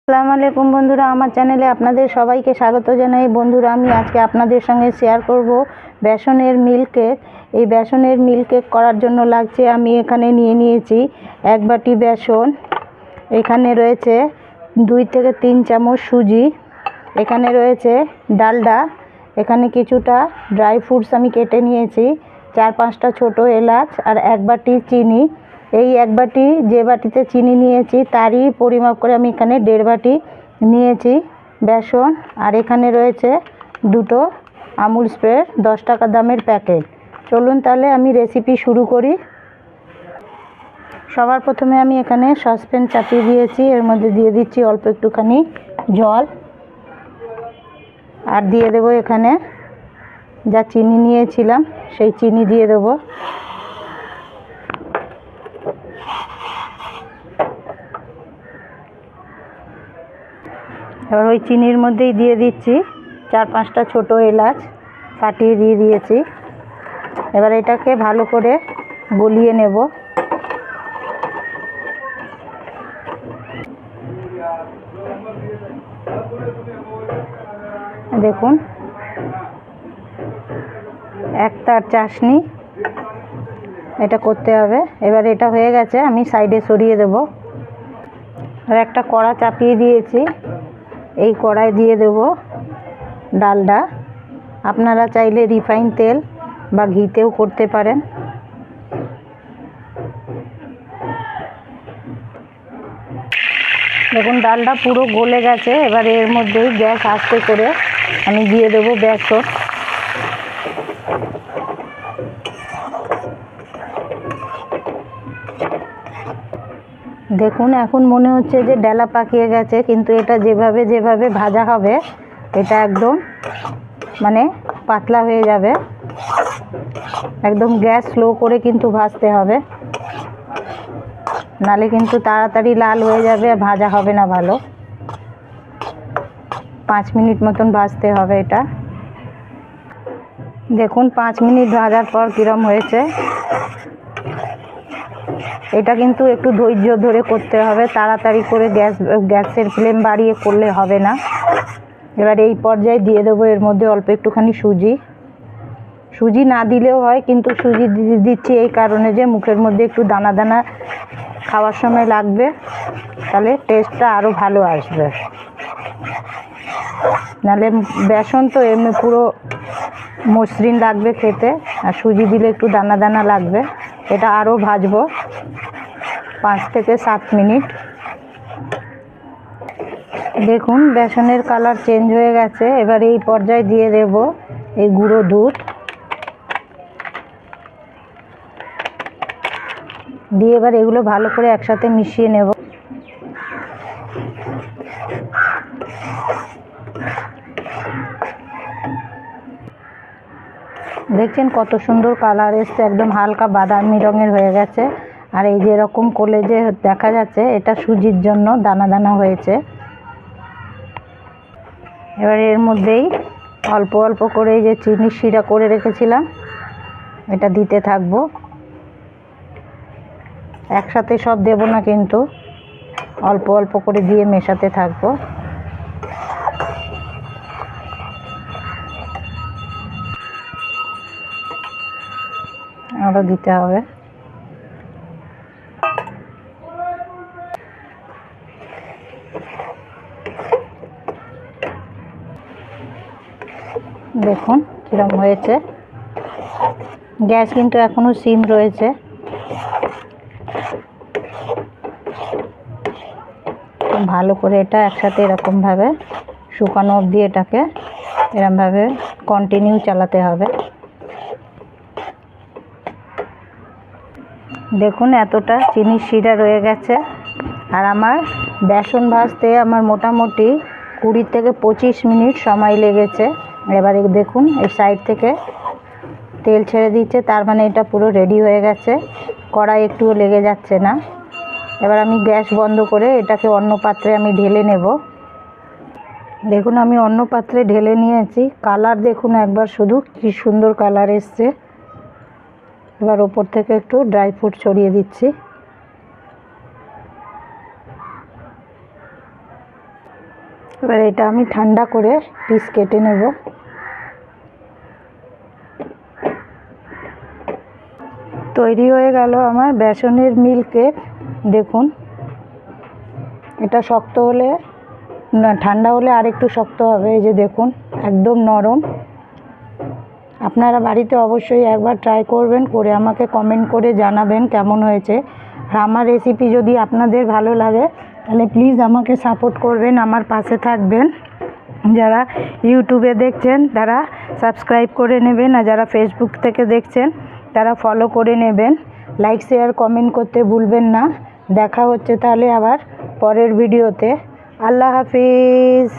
আসসালামু আলাইকুম বন্ধুরা, আমার চ্যানেলে আপনাদের সবাইকে স্বাগত জানাই। বন্ধুরা, আমি আজকে আপনাদের সঙ্গে শেয়ার করব বেসনের মিল্ক কেক। এই বেসনের মিল্ক কেক করার জন্য লাগছে, আমি এখানে নিয়ে নিয়েছি 1 বাটি বেসন, এখানে রয়েছে 2 থেকে 3 চামচ সুজি, এখানে রয়েছে ডালডা, এখানে কিছুটা ড্রাই ফ্রুটস আমি কেটে নিয়েছি, 4-5টা ছোটো এলাচ আর 1 বাটি চিনি। এই 1 বাটি যে বাটিতে চিনি নিয়েছি তারই পরিমাপ করে আমি এখানে 1.5 বাটি নিয়েছি বেসন। আর এখানে রয়েছে 2টো আমুল স্প্রে 10 টাকা দামের প্যাকেট। চলুন তাহলে আমি রেসিপি শুরু করি। সবার প্রথমে আমি এখানে সসপ্যান চাপিয়ে দিয়েছি, এর মধ্যে দিয়ে দিচ্ছি অল্প একটুখানি জল, আর দিয়ে দেবো এখানে যা চিনি নিয়েছিলাম সেই চিনি দিয়ে দেবো। এবার ওই চিনির মধ্যেই দিয়ে দিচ্ছি 4-5টা ছোটো এলাচ ফাটিয়ে দিয়ে দিয়েছি। এবার এটাকে ভালো করে গলিয়ে নেব। দেখুন, 1 তার চাশনি এটা করতে হবে। এবার এটা হয়ে গেছে, আমি সাইডে সরিয়ে দেব। আর একটা কড়া চাপিয়ে দিয়েছি, এই কড়াই দিয়ে দেব ডালডা। আপনারা চাইলে রিফাইন তেল বা ঘিতেও করতে পারেন। দেখুন ডালটা পুরো গলে গেছে। এবার এর মধ্যেই গ্যাস আস্তে করে আমি দিয়ে দেবো বেসন। দেখুন এখন মনে হচ্ছে যে ডেলা পাকিয়ে গেছে, কিন্তু এটা যেভাবে যেভাবে ভাজা হবে এটা একদম মানে পাতলা হয়ে যাবে। একদম গ্যাস স্লো করে কিন্তু ভাজতে হবে, নালে কিন্তু তাড়াতাড়ি লাল হয়ে যাবে, ভাজা হবে না ভালো। 5 মিনিট মতন ভাজতে হবে এটা। দেখুন 5 মিনিট ভাজার পর কীরকম হয়েছে। এটা কিন্তু একটু ধৈর্য ধরে করতে হবে, তাড়াতাড়ি করে গ্যাসের ফ্লেম বাড়িয়ে করলে হবে না। এবার এই পর্যায়ে দিয়ে দেবো এর মধ্যে অল্প একটুখানি সুজি না দিলেও হয়, কিন্তু সুজি দিচ্ছি এই কারণে যে মুখের মধ্যে একটু দানা দানা খাওয়ার সময় লাগবে, তাহলে টেস্টটা আরও ভালো আসবে। নাহলে বেসন তো এমনি পুরো মসৃণ লাগবে খেতে, আর সুজি দিলে একটু দানা দানা লাগবে। এটা আরও ভাজবো 5 থেকে 7 মিনিট। দেখুন বেসনের কালার চেঞ্জ হয়ে গেছে। এবার এই পর্যায়ে দিয়ে দেব এই গুঁড়ো দুধ, দিয়ে এবার এগুলো ভালো করে একসাথে মিশিয়ে নেব। দেখছেন কত সুন্দর কালার এসছে, একদম হালকা বাদামি রঙের হয়ে গেছে। আর এই যে এরকম করলে যে দেখা যাচ্ছে এটা সুজির জন্য দানা দানা হয়েছে। এবার এর মধ্যেই অল্প অল্প করে এই যে চিনির শিরা করে রেখেছিলাম এটা দিতে থাকবো। একসাথে সব দেব না, কিন্তু অল্প অল্প করে দিয়ে মেশাতে থাকবো। আরও দিতে হবে। দেখুন কিরকম হয়েছে। গ্যাস কিন্তু এখনো সিম রয়েছে। ভালো করে এটা একসাথে এরকমভাবে শুকানো অবধি এটাকে এরকমভাবে কন্টিনিউ চালাতে হবে। দেখুন এতটা চিনির শিরা রয়ে গেছে। আর আমার বেসন ভাজতে আমার মোটামুটি 20 থেকে 25 মিনিট সময় লেগেছে। এবারে দেখুন এই সাইড থেকে তেল ছেড়ে দিচ্ছে, তার মানে এটা পুরো রেডি হয়ে গেছে, কড়াই একটুও লেগে যাচ্ছে না। এবার আমি গ্যাস বন্ধ করে এটাকে অন্য পাত্রে আমি ঢেলে নেব। দেখুন আমি অন্য পাত্রে ঢেলে নিয়েছি। কালার দেখুন একবার শুধু, কি সুন্দর কালার এসছে। এবার ওপর থেকে একটু ড্রাই ফ্রুট ছড়িয়ে দিচ্ছি। এবার এটা আমি ঠান্ডা করে পিস কেটে নেব। তৈরি হয়ে গেল আমার বেসনের মিল কেক। দেখুন, এটা শক্ত হলে না, ঠান্ডা হলে আর একটু শক্ত হবে। এই যে দেখুন, একদম নরম। আপনারা বাড়িতে অবশ্যই একবার ট্রাই করবেন, করে আমাকে কমেন্ট করে জানাবেন কেমন হয়েছে। আর আমার রেসিপি যদি আপনাদের ভালো লাগে তাহলে প্লিজ আমাকে সাপোর্ট করবেন, আমার পাশে থাকবেন। যারা ইউটিউবে দেখছেন তারা সাবস্ক্রাইব করে নেবেন, আর যারা ফেসবুক থেকে দেখছেন তারা ফলো করে নেবেন। লাইক শেয়ার কমেন্ট করতে ভুলবেন না। দেখা হচ্ছে তাহলে আবার পরের ভিডিওতে। আল্লাহ হাফিজ।